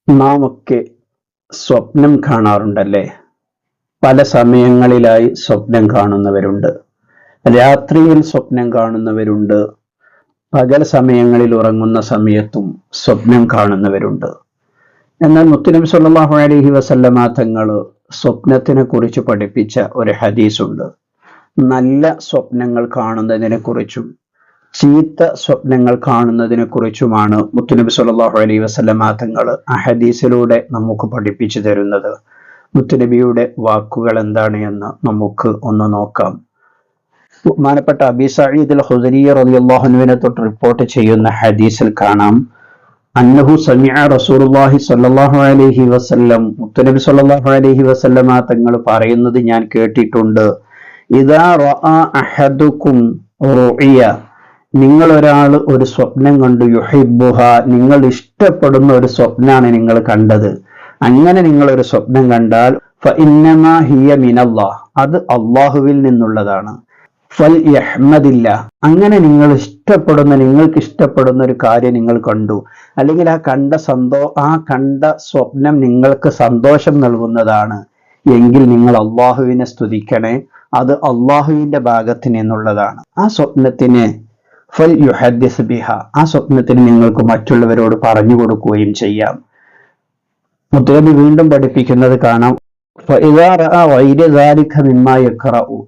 നാം ഒക്കെ സ്വപ്നം കാണാറുണ്ടല്ലേ? പല സമയങ്ങളിലായി സ്വപ്നം കാണുന്നവരുണ്ട്. രാത്രിയിൽ സ്വപ്നം കാണുന്നവരുണ്ട്. പകൽ സമയങ്ങളിൽ ഉറങ്ങുന്ന സമയത്തും സ്വപ്നം കാണുന്നവരുണ്ട്. എന്നാൽ മുത്തുനബി സല്ലല്ലാഹു അലൈഹി വസല്ലമ തങ്ങൾ സ്വപ്നത്തിനെ കുറിച്ച് പഠിപ്പിച്ച ഒരു ഹദീസുണ്ട്. നല്ല സ്വപ്നങ്ങൾ കാണുന്നതിനെ കുറിച്ചും ചീത്ത സ്വപ്നങ്ങൾ കാണുന്നതിനെ കുറിച്ചുമാണ് മുത്തുനബി സല്ലല്ലാഹു അലൈഹി വസല്ലമ തങ്ങൾ ആ ഹദീസിലൂടെ നമുക്ക് പഠിപ്പിച്ചു തരുന്നത്. മുത്തുനബിയുടെ വാക്കുകൾ എന്താണ് എന്ന് നമുക്ക് ഒന്ന് നോക്കാം. ബഹുമാനപ്പെട്ട അബീ സഈദ് അൽ ഖുദരി റളിയല്ലാഹു അൻഹുവിനെ തൊട്ട് റിപ്പോർട്ട് ചെയ്യുന്ന ഹദീസിൽ കാണാം, അന്നഹു സമിഅ റസൂലുള്ളാഹി സ്വല്ലല്ലാഹു അലൈഹി വസല്ലം, മുത്തുനബി സ്വല്ലല്ലാഹു അലൈഹി വസല്ലമ തങ്ങൾ പറയുന്നത് ഞാൻ കേട്ടിട്ടുണ്ട്. ഇദാ റഅ അഹദുക്കും റുഇയ, നിങ്ങൾ ഒരാൾ ഒരു സ്വപ്നം കണ്ടു, യുഹിബ്ബുഹ, നിങ്ങൾ ഇഷ്ടപ്പെടുന്ന ഒരു സ്വപ്നാണ് നിങ്ങൾ കണ്ടത്. അങ്ങനെ നിങ്ങൾ ഒരു സ്വപ്നം കണ്ടാൽ ഫഇന്നമാ ഹിയ മിനല്ലാഹ്, അത് അള്ളാഹുവിൽ നിന്നുള്ളതാണ്. ഫൽ യഹ്മദില്ല, അങ്ങനെ നിങ്ങൾക്ക് ഇഷ്ടപ്പെടുന്ന ഒരു കാര്യം നിങ്ങൾ കണ്ടു, അല്ലെങ്കിൽ ആ കണ്ട സ്വപ്നം നിങ്ങൾക്ക് സന്തോഷം നൽകുന്നതാണ് എങ്കിൽ നിങ്ങൾ അള്ളാഹുവിനെ സ്തുതിക്കണേ, അത് അള്ളാഹുവിന്റെ ഭാഗത്ത് നിന്നുള്ളതാണ്. ആ സ്വപ്നത്തിന് ഫൽ യുഹദ്ദിസ് ബിഹ, ആ സ്വപ്നത്തിന് നിങ്ങൾക്ക് മറ്റുള്ളവരോട് പറഞ്ഞു കൊടുക്കുകയും ചെയ്യാം. മുത്തനബി വീണ്ടും പഠിപ്പിക്കുന്നത് കാണാം,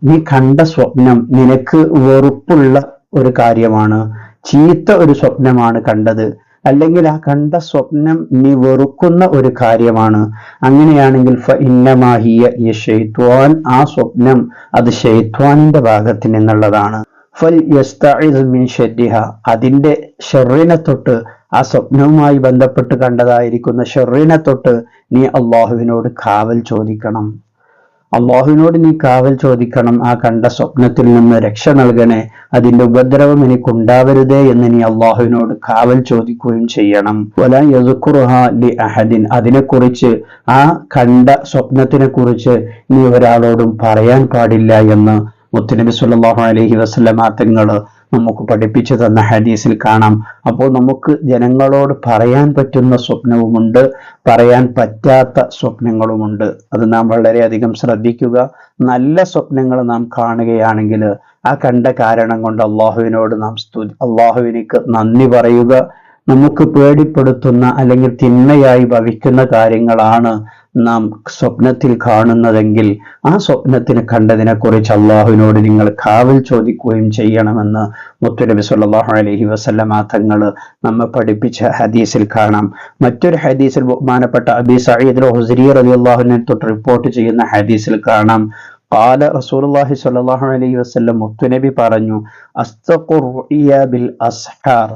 നീ കണ്ട സ്വപ്നം നിനക്ക് വെറുപ്പുള്ള ഒരു കാര്യമാണ്, ചീത്ത ഒരു സ്വപ്നമാണ് കണ്ടത്, അല്ലെങ്കിൽ ആ കണ്ട സ്വപ്നം നീ വെറുക്കുന്ന ഒരു കാര്യമാണ്, അങ്ങനെയാണെങ്കിൽ ആ സ്വപ്നം അത് ശൈത്വാനിന്റെ ഭാഗത്ത് നിന്നുള്ളതാണ്. അതിന്റെ ഷെറിനെ തൊട്ട്, ആ സ്വപ്നവുമായി ബന്ധപ്പെട്ട് കണ്ടതായിരിക്കുന്ന ഷെറിനെ തൊട്ട് നീ അള്ളാഹുവിനോട് കാവൽ ചോദിക്കണം. നീ കാവൽ ചോദിക്കണം. ആ കണ്ട സ്വപ്നത്തിൽ നിന്ന് രക്ഷ നൽകണേ, അതിന്റെ ഉപദ്രവം എനിക്കുണ്ടാവരുതേ എന്ന് നീ അള്ളാഹുവിനോട് കാവൽ ചോദിക്കുകയും ചെയ്യണം. വലാ യസ്കുറുഹാ ലി അഹദിൻ, അതിനെക്കുറിച്ച്, ആ കണ്ട സ്വപ്നത്തിനെ കുറിച്ച് നീ ഒരാളോടും പറയാൻ പാടില്ല എന്ന് മുത്തുനബി സല്ലല്ലാഹു അലൈഹി വസല്ലമ തങ്ങൾ നമുക്ക് പഠിപ്പിച്ചു തന്ന ഹദീസിൽ കാണാം. അപ്പോൾ നമുക്ക് ജനങ്ങളോട് പറയാൻ പറ്റുന്ന സ്വപ്നവുമുണ്ട്, പറയാൻ പറ്റാത്ത സ്വപ്നങ്ങളുമുണ്ട്. അത് നാം വളരെയധികം ശ്രദ്ധിക്കുക. നല്ല സ്വപ്നങ്ങൾ നാം കാണുകയാണെങ്കിൽ ആ കണ്ട കാരണം കൊണ്ട് അള്ളാഹുവിനിക്ക് നന്ദി പറയുക. നമുക്ക് പേടിപ്പെടുത്തുന്ന അല്ലെങ്കിൽ തിന്മയായി ഭവിക്കുന്ന കാര്യങ്ങളാണ് നാം സ്വപ്നത്തിൽ കാണുന്നതെങ്കിൽ ആ സ്വപ്നത്തിന് കണ്ടതിനെ കുറിച്ച് അള്ളാഹുവിനോട് നിങ്ങൾ കാവൽ ചോദിക്കുകയും ചെയ്യണമെന്ന് മുത്തുനബി സല്ലല്ലാഹു അലൈഹി വസല്ലമ തങ്ങൾ നമ്മെ പഠിപ്പിച്ച ഹദീസിൽ കാണാം. മറ്റൊരു ഹദീസിൽ ബഹുമാനപ്പെട്ട അബീ സഈദ് അൽ ഖുദരി റളിയല്ലാഹു അൻഹു തൊട്ട് റിപ്പോർട്ട് ചെയ്യുന്ന ഹദീസിൽ കാണാം, ഖാല റസൂലുള്ളാഹി സ്വല്ലല്ലാഹു അലൈഹി വസല്ലം, മുത്തുനബി പറഞ്ഞു, അസ്തഖുർ റുഇയ ബിൽ അസ്ഹാർ,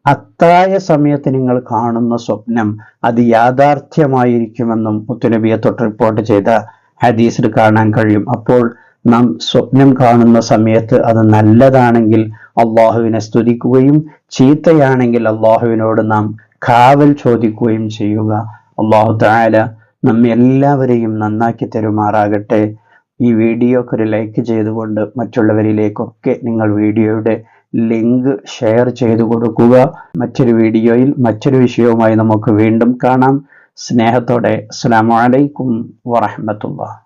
അത്തായ സമയത്ത് നിങ്ങൾ കാണുന്ന സ്വപ്നം അത് യാഥാർത്ഥ്യമായിരിക്കുമെന്നും മുത്തുനബിയെ തൊട്ട് റിപ്പോർട്ട് ചെയ്ത ഹദീസിൽ കാണാൻ കഴിയും. അപ്പോൾ നാം സ്വപ്നം കാണുന്ന സമയത്ത് അത് നല്ലതാണെങ്കിൽ അള്ളാഹുവിനെ സ്തുതിക്കുകയും ചീത്തയാണെങ്കിൽ അള്ളാഹുവിനോട് നാം കാവൽ ചോദിക്കുകയും ചെയ്യുക. അള്ളാഹു തആല നമ്മെ എല്ലാവരെയും നന്നാക്കി തരുമാറാകട്ടെ. ഈ വീഡിയോക്ക് ഒരു ലൈക്ക് ചെയ്തുകൊണ്ട് മറ്റുള്ളവരിലേക്കൊക്കെ നിങ്ങൾ വീഡിയോയുടെ ലിങ്ക് ഷെയർ ചെയ്തു കൊടുക്കുക. മറ്റൊരു വീഡിയോയിൽ മറ്റൊരു വിഷയവുമായി നമുക്ക് വീണ്ടും കാണാം. സ്നേഹത്തോടെ അസ്സലാമു അലൈക്കും വറഹ്മത്തുള്ളാഹി.